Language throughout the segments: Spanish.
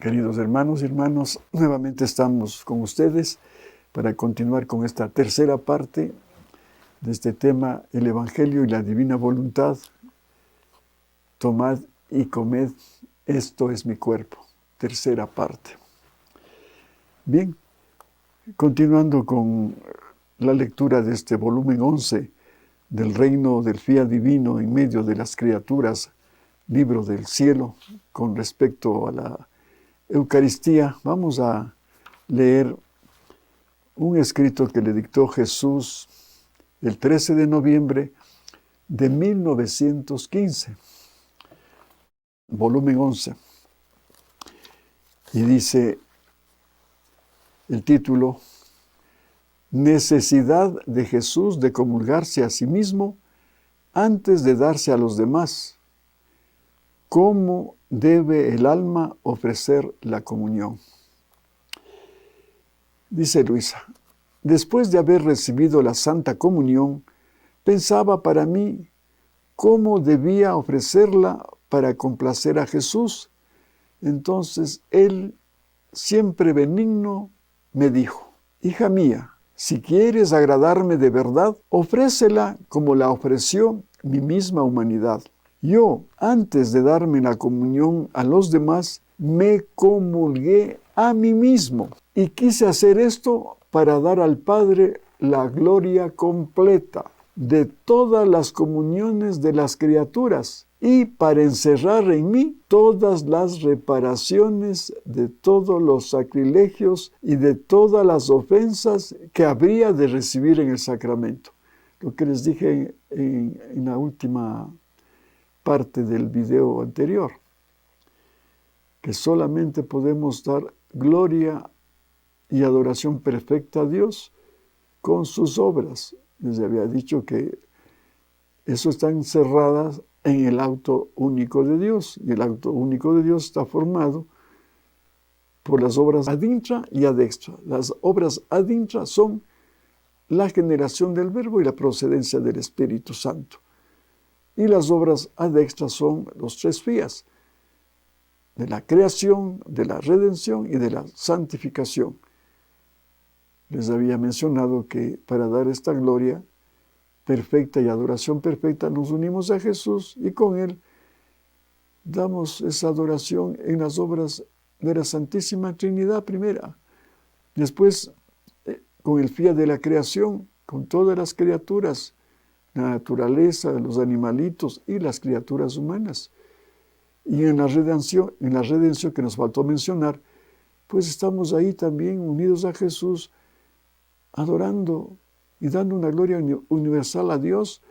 Queridos hermanos y hermanas, nuevamente estamos con ustedes para continuar con esta tercera parte de este tema, el Evangelio y la Divina Voluntad. Tomad y comed, esto es mi cuerpo. Tercera parte. Bien, continuando con la lectura de este volumen 11 del reino del fiat divino en medio de las criaturas, libro del cielo, con respecto a la Eucaristía, vamos a leer un escrito que le dictó Jesús el 13 de noviembre de 1915, volumen 11. Y dice el título: Necesidad de Jesús de comulgarse a sí mismo antes de darse a los demás. ¿Cómo debe el alma ofrecer la comunión? Dice Luisa: después de haber recibido la Santa Comunión, pensaba para mí cómo debía ofrecerla para complacer a Jesús. Entonces él, siempre benigno, me dijo: hija mía, si quieres agradarme de verdad, ofrécela como la ofreció mi misma humanidad. Yo, antes de darme la comunión a los demás, me comulgué a mí mismo y quise hacer esto para dar al Padre la gloria completa de todas las comuniones de las criaturas y para encerrar en mí todas las reparaciones de todos los sacrilegios y de todas las ofensas que habría de recibir en el sacramento. Lo que les dije en la última parte del video anterior, que solamente podemos dar gloria y adoración perfecta a Dios con sus obras. Les había dicho que eso está encerrado en el auto único de Dios, y el auto único de Dios está formado por las obras ad intra y ad extra. Las obras ad intra son la generación del Verbo y la procedencia del Espíritu Santo. Y las obras ad extra son los tres fiat, de la creación, de la redención y de la santificación. Les había mencionado que para dar esta gloria perfecta y adoración perfecta nos unimos a Jesús y con Él damos esa adoración en las obras de la Santísima Trinidad primera. Después, con el fiat de la creación, con todas las criaturas, la naturaleza, los animalitos y las criaturas humanas. Y en la redención que nos faltó mencionar, pues estamos ahí también unidos a Jesús, adorando y dando una gloria universal a Dios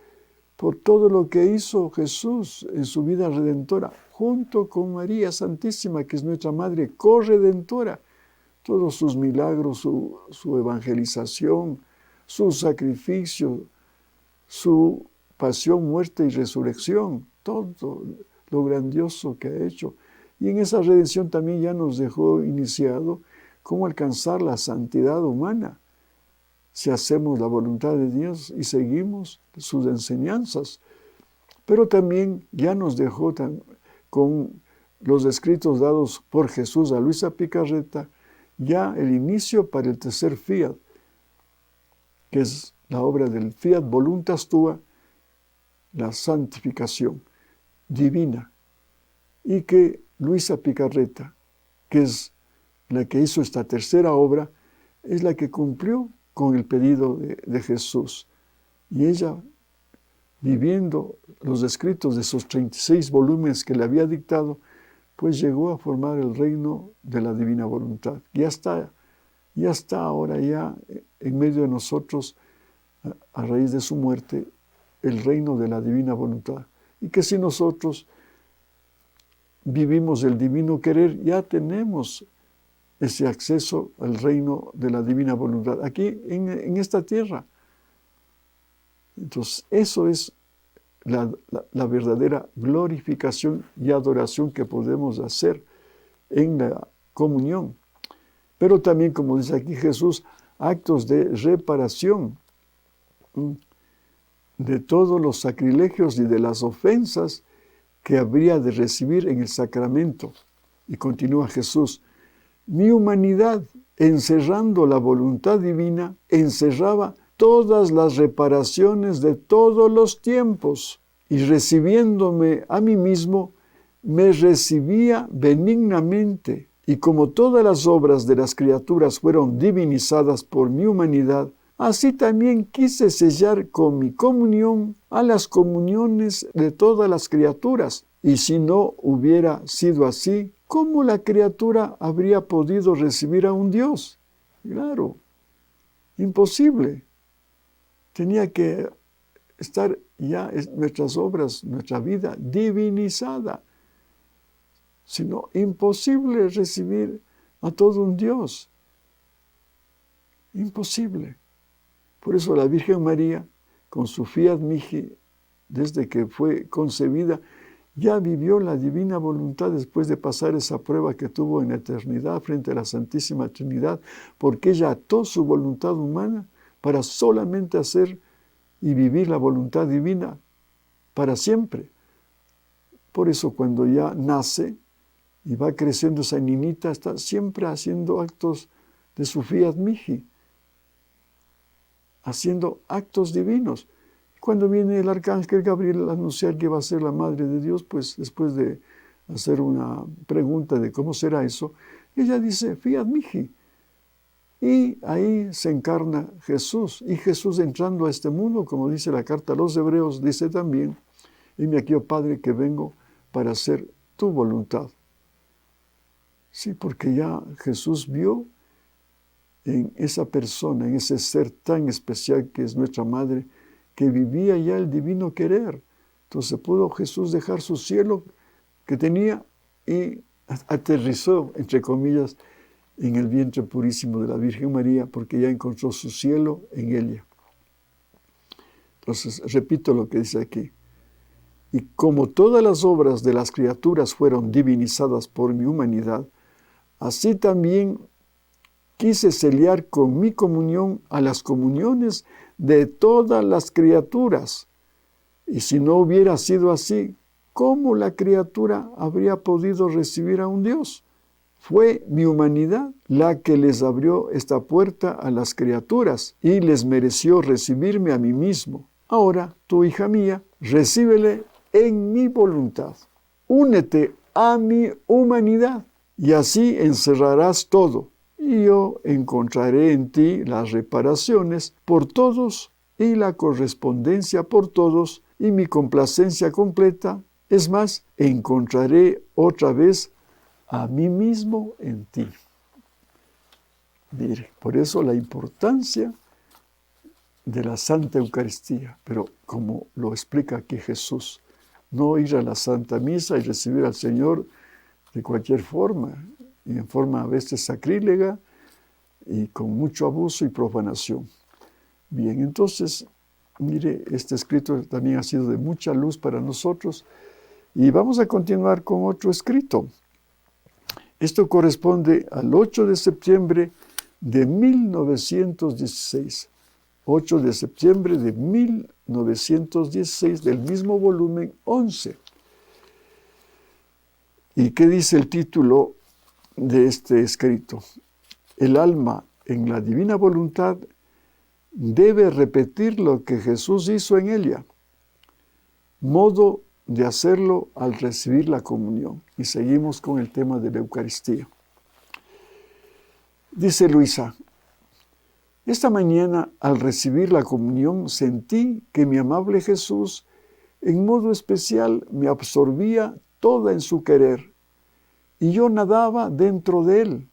por todo lo que hizo Jesús en su vida redentora, junto con María Santísima, que es nuestra Madre corredentora. Todos sus milagros, su evangelización, su sacrificio, su pasión, muerte y resurrección, todo lo grandioso que ha hecho. Y en esa redención también ya nos dejó iniciado cómo alcanzar la santidad humana, si hacemos la voluntad de Dios y seguimos sus enseñanzas. Pero también ya nos dejó con los escritos dados por Jesús a Luisa Picarreta, ya el inicio para el tercer fiat, que es la obra del fiat voluntas tua, la santificación divina, y que Luisa Picarreta, que es la que hizo esta tercera obra, es la que cumplió con el pedido de Jesús. Y ella, viviendo los escritos de esos 36 volúmenes que le había dictado, pues llegó a formar el reino de la divina voluntad. Ya está ahora ya en medio de nosotros, a raíz de su muerte, el reino de la divina voluntad. Y que si nosotros vivimos el divino querer, ya tenemos ese acceso al reino de la divina voluntad, aquí en esta tierra. Entonces, eso es la verdadera glorificación y adoración que podemos hacer en la comunión. Pero también, como dice aquí Jesús, actos de reparación de todos los sacrilegios y de las ofensas que habría de recibir en el sacramento. Y continúa Jesús, mi humanidad, encerrando la voluntad divina, encerraba todas las reparaciones de todos los tiempos, y recibiéndome a mí mismo, me recibía benignamente, y como todas las obras de las criaturas fueron divinizadas por mi humanidad, así también quise sellar con mi comunión a las comuniones de todas las criaturas. Y si no hubiera sido así, ¿cómo la criatura habría podido recibir a un Dios? Claro, imposible. Tenía que estar ya nuestras obras, nuestra vida divinizada. Sino imposible recibir a todo un Dios. Imposible. Por eso la Virgen María, con su fiat mihi, desde que fue concebida, ya vivió la divina voluntad después de pasar esa prueba que tuvo en la eternidad frente a la Santísima Trinidad, porque ella ató su voluntad humana para solamente hacer y vivir la voluntad divina para siempre. Por eso cuando ya nace y va creciendo esa niñita, está siempre haciendo actos de su fiat mihi, haciendo actos divinos. Cuando viene el arcángel Gabriel a anunciar que va a ser la Madre de Dios, pues después de hacer una pregunta de cómo será eso, ella dice, fiat mihi. Y ahí se encarna Jesús. Y Jesús entrando a este mundo, como dice la carta a los Hebreos, dice también, heme aquí, oh Padre, que vengo para hacer tu voluntad. Sí, porque ya Jesús vio en esa persona, en ese ser tan especial que es nuestra Madre, que vivía ya el divino querer. Entonces pudo Jesús dejar su cielo que tenía y aterrizó, entre comillas, en el vientre purísimo de la Virgen María, porque ya encontró su cielo en ella. Entonces, repito lo que dice aquí. Y como todas las obras de las criaturas fueron divinizadas por mi humanidad, así también quise sellar con mi comunión a las comuniones de todas las criaturas. Y si no hubiera sido así, ¿cómo la criatura habría podido recibir a un Dios? Fue mi humanidad la que les abrió esta puerta a las criaturas y les mereció recibirme a mí mismo. Ahora, tú, hija mía, recíbele en mi voluntad. Únete a mi humanidad y así encerrarás todo. Y yo encontraré en ti las reparaciones por todos y la correspondencia por todos y mi complacencia completa. Es más, encontraré otra vez a mí mismo en ti. Mire, por eso la importancia de la Santa Eucaristía, pero como lo explica aquí Jesús, no ir a la Santa Misa y recibir al Señor de cualquier forma, y en forma a veces sacrílega y con mucho abuso y profanación. Bien, entonces, mire, este escrito también ha sido de mucha luz para nosotros y vamos a continuar con otro escrito. Esto corresponde al 8 de septiembre de 1916. 8 de septiembre de 1916, del mismo volumen 11. ¿Y qué dice el título de este escrito? El alma en la divina voluntad debe repetir lo que Jesús hizo en ella. Modo de hacerlo al recibir la comunión. Y seguimos con el tema de la Eucaristía. Dice Luisa, esta mañana al recibir la comunión sentí que mi amable Jesús en modo especial me absorbía toda en su querer y yo nadaba dentro de él.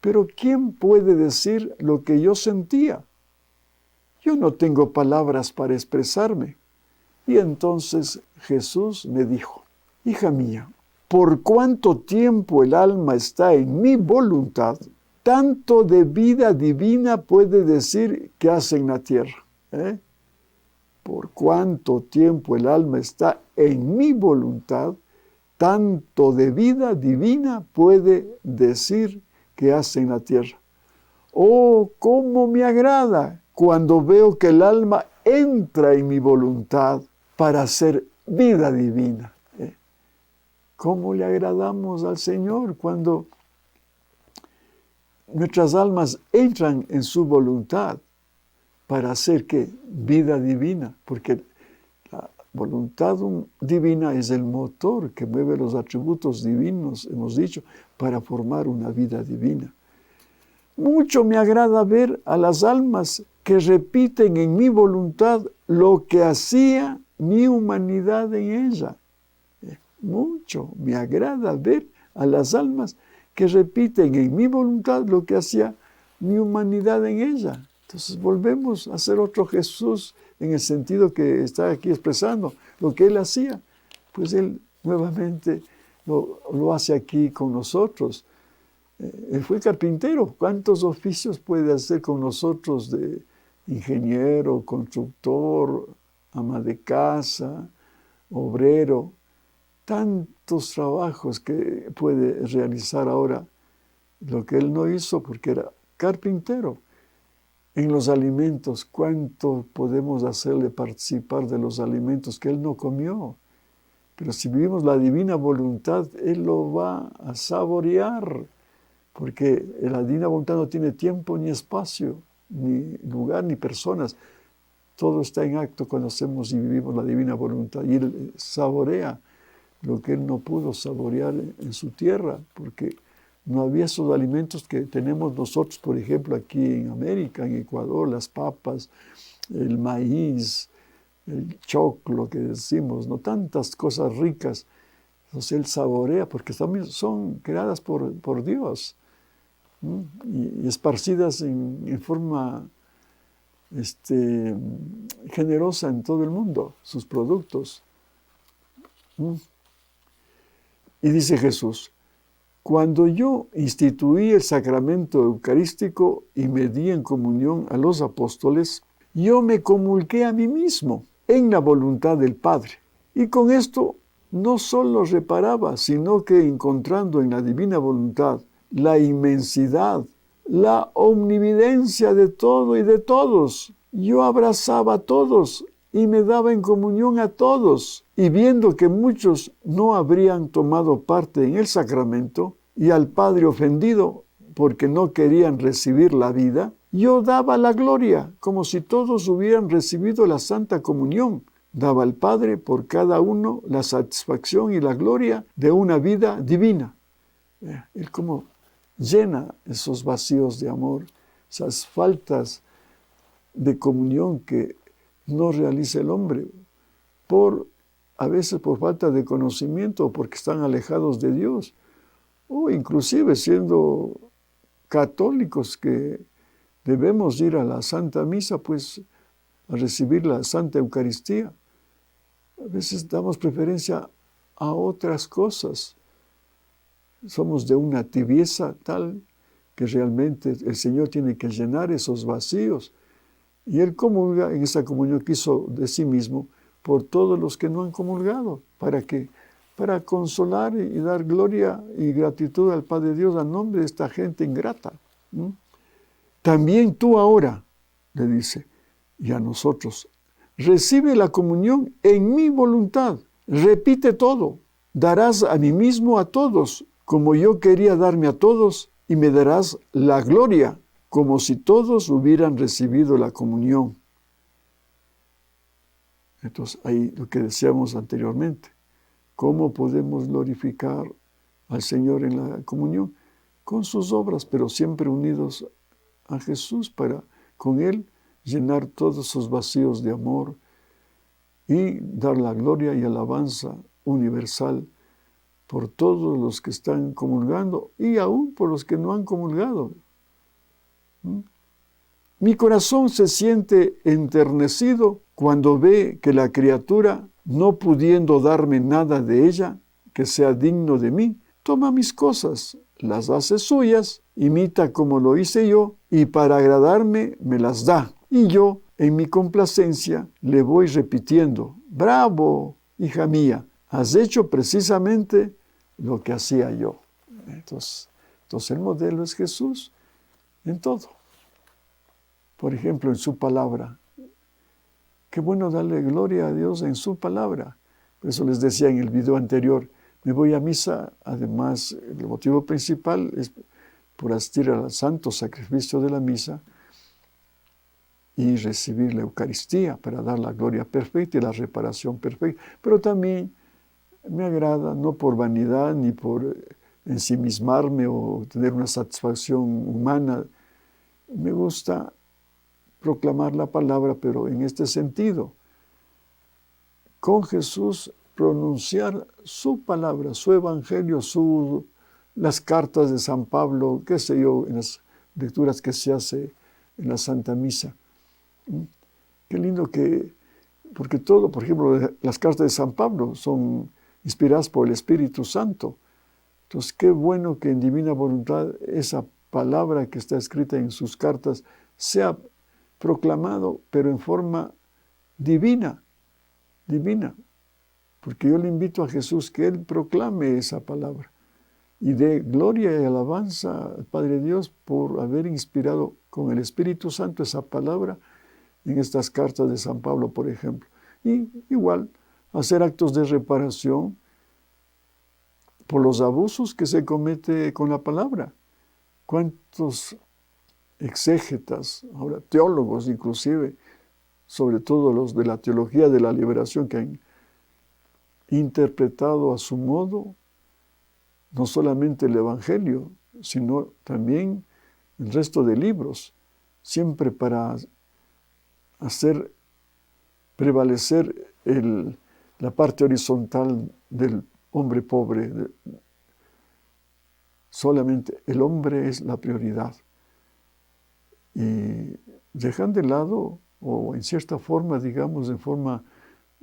Pero ¿quién puede decir lo que yo sentía? Yo no tengo palabras para expresarme. Y entonces Jesús me dijo, hija mía, por cuánto tiempo el alma está en mi voluntad, tanto de vida divina puede decir que hace en la tierra. Por cuánto tiempo el alma está en mi voluntad, tanto de vida divina puede decir que hace en la tierra. Oh, cómo me agrada cuando veo que el alma entra en mi voluntad para hacer vida divina. ¿Cómo le agradamos al Señor cuando nuestras almas entran en su voluntad para hacer ¿qué? Vida divina? Porque la voluntad divina es el motor que mueve los atributos divinos, hemos dicho, para formar una vida divina. Mucho me agrada ver a las almas que repiten en mi voluntad lo que hacía mi humanidad en ella. Mucho me agrada ver a las almas que repiten en mi voluntad lo que hacía mi humanidad en ella. Entonces volvemos a ser otro Jesús en el sentido que está aquí expresando. Lo que Él hacía, pues Él nuevamente lo hace aquí con nosotros. Él fue carpintero. ¿Cuántos oficios puede hacer con nosotros de ingeniero, constructor, ama de casa, obrero? Tantos trabajos que puede realizar ahora, lo que Él no hizo porque era carpintero. En los alimentos, ¿cuánto podemos hacerle participar de los alimentos que Él no comió? Pero si vivimos la divina voluntad, Él lo va a saborear, porque la divina voluntad no tiene tiempo ni espacio, ni lugar, ni personas. Todo está en acto cuando hacemos y vivimos la divina voluntad. Y Él saborea lo que Él no pudo saborear en su tierra, porque no había esos alimentos que tenemos nosotros, por ejemplo, aquí en América, en Ecuador, las papas, el maíz, el choclo que decimos, ¿no? Tantas cosas ricas. Entonces Él saborea, porque también son creadas por Dios, ¿no? Y esparcidas en forma generosa en todo el mundo, sus productos. Y dice Jesús, cuando yo instituí el sacramento eucarístico y me di en comunión a los apóstoles, yo me comulgué a mí mismo en la voluntad del Padre. Y con esto no solo reparaba, sino que encontrando en la divina voluntad la inmensidad, la omnividencia de todo y de todos, yo abrazaba a todos y me daba en comunión a todos. Y viendo que muchos no habrían tomado parte en el sacramento, y al Padre ofendido porque no querían recibir la vida, yo daba la gloria, como si todos hubieran recibido la Santa Comunión. Daba al Padre por cada uno la satisfacción y la gloria de una vida divina. Él como llena esos vacíos de amor, esas faltas de comunión que no realiza el hombre, a veces por falta de conocimiento o porque están alejados de Dios, o inclusive siendo católicos que debemos ir a la Santa Misa, pues a recibir la Santa Eucaristía. A veces damos preferencia a otras cosas. Somos de una tibieza tal que realmente el Señor tiene que llenar esos vacíos. Y Él comulga en esa comunión que hizo de sí mismo por todos los que no han comulgado. ¿Para qué? Para consolar y dar gloria y gratitud al Padre Dios a nombre de esta gente ingrata. También tú ahora, le dice, y a nosotros, recibe la comunión en mi voluntad. Repite todo. Darás a mí mismo a todos, como yo quería darme a todos, y me darás la gloria, como si todos hubieran recibido la comunión. Entonces, ahí lo que decíamos anteriormente. ¿Cómo podemos glorificar al Señor en la comunión? Con sus obras, pero siempre unidos a Jesús para con Él llenar todos sus vacíos de amor y dar la gloria y alabanza universal por todos los que están comulgando y aún por los que no han comulgado. Mi corazón se siente enternecido cuando ve que la criatura, no pudiendo darme nada de ella que sea digno de mí, toma mis cosas, las hace suyas, imita como lo hice yo, y para agradarme me las da. Y yo, en mi complacencia, le voy repitiendo, bravo, hija mía, has hecho precisamente lo que hacía yo. Entonces el modelo es Jesús en todo. Por ejemplo, en su palabra. Qué bueno darle gloria a Dios en su palabra. Por eso les decía en el video anterior, Me voy a misa, además, el motivo principal es por asistir al santo sacrificio de la misa y recibir la Eucaristía para dar la gloria perfecta y la reparación perfecta. Pero también me agrada, no por vanidad ni por ensimismarme o tener una satisfacción humana, me gusta proclamar la palabra, pero en este sentido, con Jesús pronunciar su palabra, su evangelio, las cartas de San Pablo, qué sé yo, en las lecturas que se hace en la Santa Misa. Qué lindo porque todo, por ejemplo, las cartas de San Pablo son inspiradas por el Espíritu Santo. Entonces, qué bueno que en divina voluntad esa palabra que está escrita en sus cartas sea proclamado, pero en forma divina, porque yo le invito a Jesús que Él proclame esa palabra y dé gloria y alabanza al Padre Dios por haber inspirado con el Espíritu Santo esa palabra en estas cartas de San Pablo, por ejemplo. Y igual, hacer actos de reparación por los abusos que se comete con la palabra. ¿Cuántos exégetas, ahora teólogos inclusive, sobre todo los de la teología de la liberación, que han interpretado a su modo no solamente el Evangelio, sino también el resto de libros, siempre para hacer prevalecer la parte horizontal del hombre pobre. Solamente el hombre es la prioridad. Y dejan de lado, o en cierta forma, digamos, en forma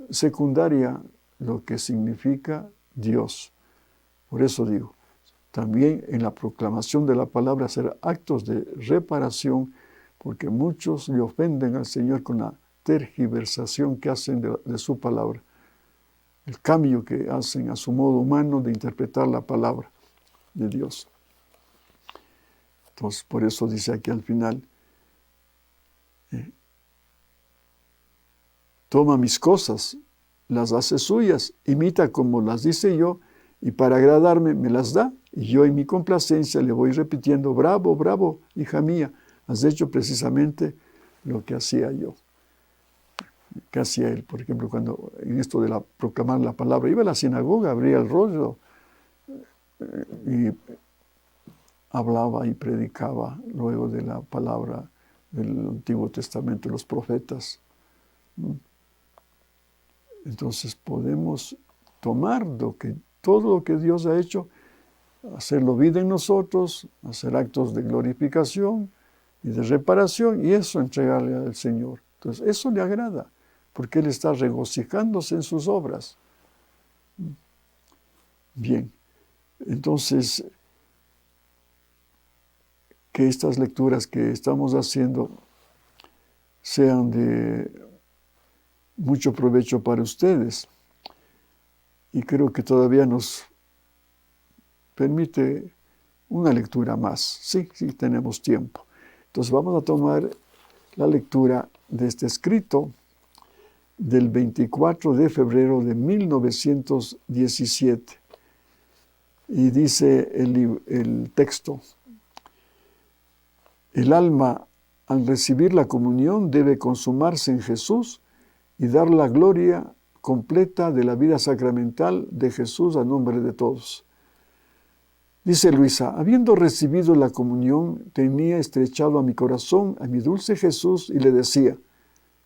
secundaria, lo que significa Dios. Por eso digo, también en la proclamación de la palabra hacer actos de reparación, porque muchos le ofenden al Señor con la tergiversación que hacen de su palabra, el cambio que hacen a su modo humano de interpretar la palabra de Dios. Entonces, por eso dice aquí al final, toma mis cosas, las hace suyas, imita como las dice yo, y para agradarme me las da, y yo en mi complacencia le voy repitiendo, bravo, bravo, hija mía, has hecho precisamente lo que hacía yo. ¿Qué hacía él? Por ejemplo, cuando en esto de proclamar la palabra, iba a la sinagoga, abría el rollo y hablaba y predicaba luego de la palabra del Antiguo Testamento, los profetas. Entonces podemos tomar todo lo que Dios ha hecho, hacerlo vida en nosotros, hacer actos de glorificación y de reparación, y eso entregarle al Señor. Entonces eso le agrada, porque Él está regocijándose en sus obras. Bien, entonces, que estas lecturas que estamos haciendo sean de mucho provecho para ustedes. Y creo que todavía nos permite una lectura más. Sí, tenemos tiempo. Entonces vamos a tomar la lectura de este escrito del 24 de febrero de 1917. Y dice el texto: el alma, al recibir la comunión, debe consumarse en Jesús y dar la gloria completa de la vida sacramental de Jesús a nombre de todos. Dice Luisa: habiendo recibido la comunión, tenía estrechado a mi corazón a mi dulce Jesús y le decía: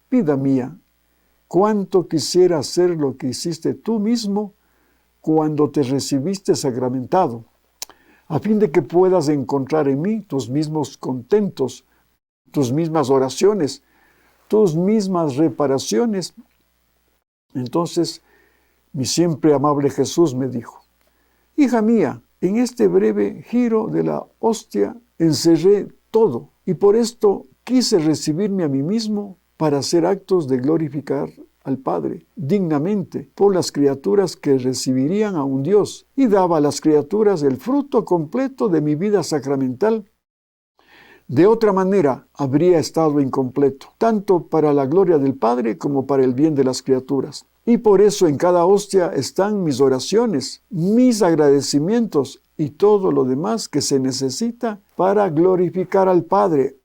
vida mía, cuánto quisiera hacer lo que hiciste tú mismo cuando te recibiste sacramentado, a fin de que puedas encontrar en mí tus mismos contentos, tus mismas oraciones, tus mismas reparaciones. Entonces, mi siempre amable Jesús me dijo: hija mía, en este breve giro de la hostia encerré todo, y por esto quise recibirme a mí mismo para hacer actos de glorificar al Padre dignamente por las criaturas que recibirían a un Dios, y daba a las criaturas el fruto completo de mi vida sacramental. De otra manera habría estado incompleto, tanto para la gloria del Padre como para el bien de las criaturas. Y por eso en cada hostia están mis oraciones, mis agradecimientos y todo lo demás que se necesita para glorificar al Padre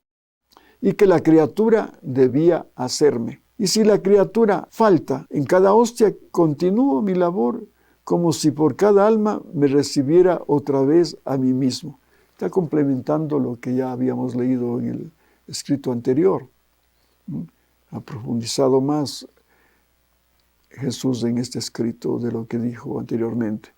y que la criatura debía hacerme. Y si la criatura falta en cada hostia, continúo mi labor como si por cada alma me recibiera otra vez a mí mismo. Está complementando lo que ya habíamos leído en el escrito anterior. Ha profundizado más Jesús en este escrito de lo que dijo anteriormente.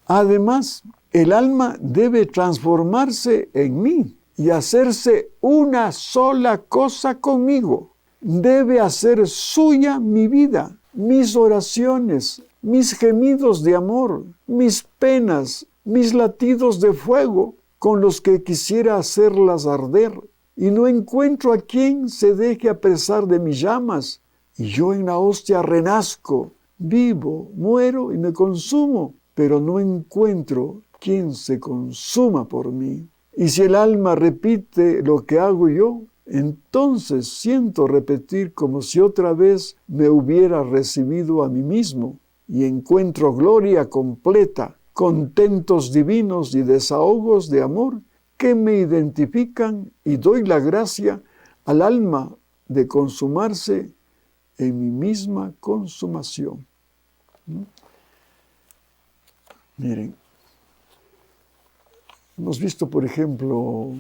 Además, el alma debe transformarse en mí y hacerse una sola cosa conmigo. Debe hacer suya mi vida, mis oraciones, mis gemidos de amor, mis penas, mis latidos de fuego con los que quisiera hacerlas arder. Y no encuentro a quien se deje apresar de mis llamas. Y yo en la hostia renazco, vivo, muero y me consumo, pero no encuentro quien se consuma por mí. Y si el alma repite lo que hago yo, entonces siento repetir como si otra vez me hubiera recibido a mí mismo y encuentro gloria completa, contentos divinos y desahogos de amor que me identifican y doy la gracia al alma de consumarse en mi misma consumación. Miren, hemos visto, por ejemplo,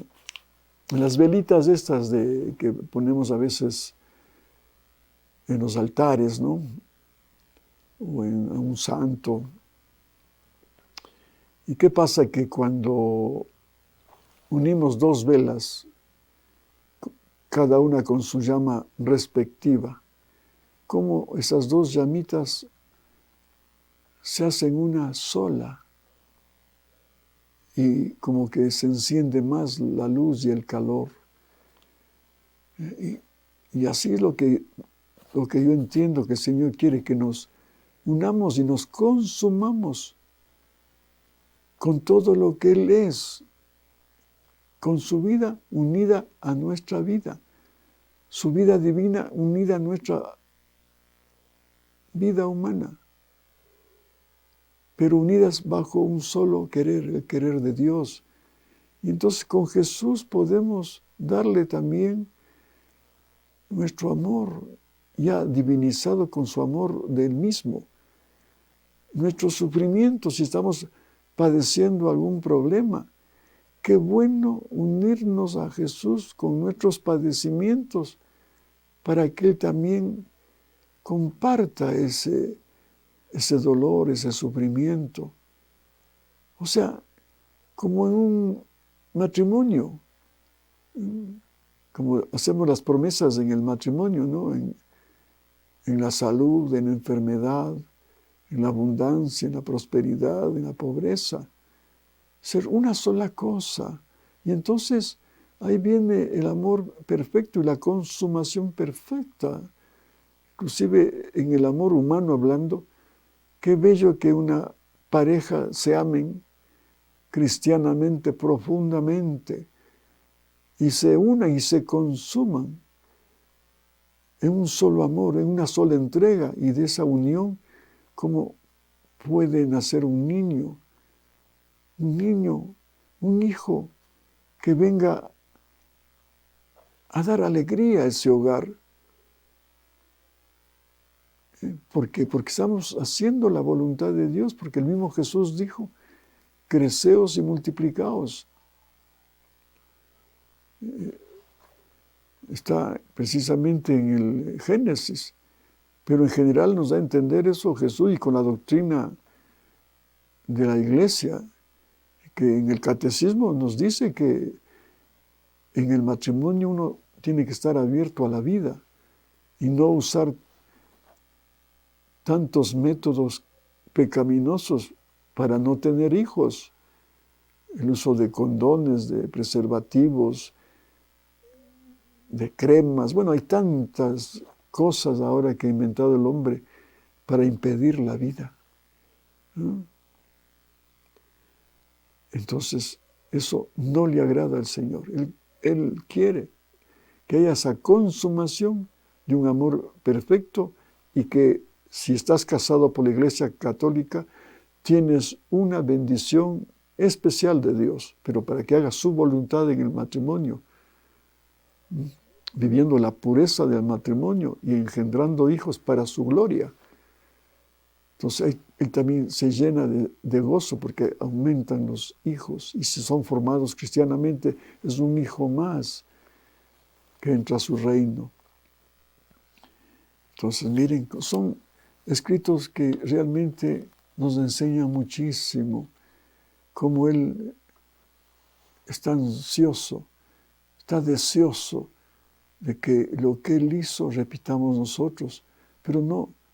en las velitas estas que ponemos a veces en los altares, ¿no? O en un santo. ¿Y qué pasa? Que cuando unimos dos velas, cada una con su llama respectiva, cómo esas dos llamitas se hacen una sola y como que se enciende más la luz y el calor. Y así es lo que yo entiendo que el Señor quiere, que nos unamos y nos consumamos con todo lo que Él es, con su vida unida a nuestra vida, su vida divina unida a nuestra vida humana, pero unidas bajo un solo querer, el querer de Dios. Y entonces con Jesús podemos darle también nuestro amor, ya divinizado con su amor del mismo. Nuestro sufrimiento, si estamos padeciendo algún problema, qué bueno unirnos a Jesús con nuestros padecimientos para que Él también comparta ese dolor, ese sufrimiento. O sea, como en un matrimonio, como hacemos las promesas en el matrimonio, ¿no? En la salud, en la enfermedad, en la abundancia, en la prosperidad, en la pobreza. Ser una sola cosa. Y entonces ahí viene el amor perfecto y la consumación perfecta. Inclusive en el amor humano hablando, qué bello que una pareja se amen cristianamente, profundamente, y se unan y se consuman en un solo amor, en una sola entrega, y de esa unión, ¿cómo puede nacer un niño, un hijo que venga a dar alegría a ese hogar? Porque estamos haciendo la voluntad de Dios, porque el mismo Jesús dijo, creceos y multiplicaos. Está precisamente en el Génesis, pero en general nos da a entender eso Jesús, y con la doctrina de la Iglesia, que en el Catecismo nos dice que en el matrimonio uno tiene que estar abierto a la vida y no usar tantos métodos pecaminosos para no tener hijos. El uso de condones, de preservativos, de cremas. Bueno, hay tantas cosas ahora que ha inventado el hombre para impedir la vida, ¿no? Entonces, eso no le agrada al Señor. Él quiere que haya esa consumación de un amor perfecto y que Si estás casado por la Iglesia Católica, tienes una bendición especial de Dios, pero para que hagas su voluntad en el matrimonio, viviendo la pureza del matrimonio y engendrando hijos para su gloria. Entonces él también se llena de gozo porque aumentan los hijos, y si son formados cristianamente, es un hijo más que entra a su reino. Entonces miren, son escritos que realmente nos enseñan muchísimo, cómo él está ansioso, está deseoso de que lo que él hizo repitamos nosotros, pero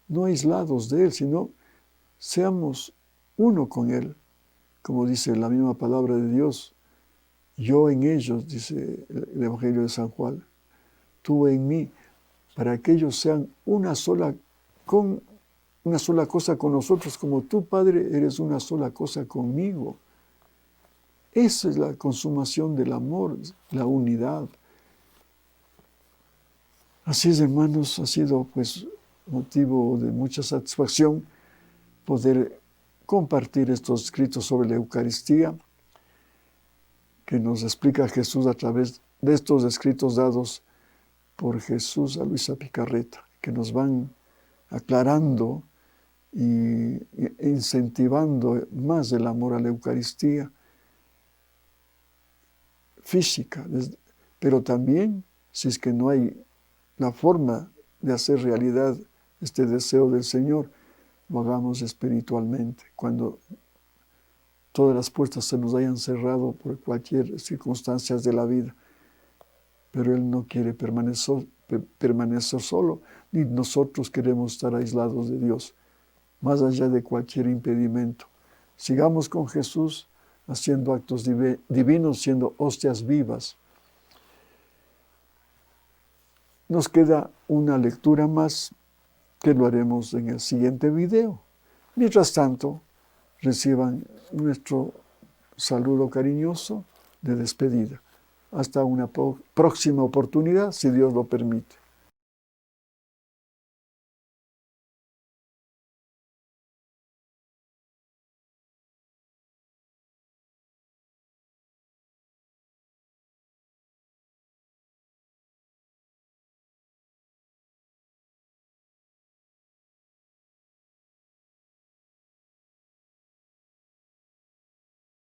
no aislados de él, sino seamos uno con él, como dice la misma palabra de Dios. Yo en ellos, dice el Evangelio de San Juan, tú en mí, para que ellos sean una sola cosa con nosotros, como tú, Padre, eres una sola cosa conmigo. Esa es la consumación del amor, la unidad. Así es, hermanos, ha sido pues motivo de mucha satisfacción poder compartir estos escritos sobre la Eucaristía que nos explica Jesús a través de estos escritos dados por Jesús a Luisa Picarreta, que nos van aclarando e incentivando más el amor a la Eucaristía física, pero también, si es que no hay la forma de hacer realidad este deseo del Señor, lo hagamos espiritualmente, cuando todas las puertas se nos hayan cerrado por cualquier circunstancia de la vida. Pero Él no quiere permanecer solo, ni nosotros queremos estar aislados de Dios, más allá de cualquier impedimento. Sigamos con Jesús haciendo actos divinos, siendo hostias vivas. Nos queda una lectura más que lo haremos en el siguiente video. Mientras tanto, reciban nuestro saludo cariñoso de despedida. Hasta una próxima oportunidad, si Dios lo permite.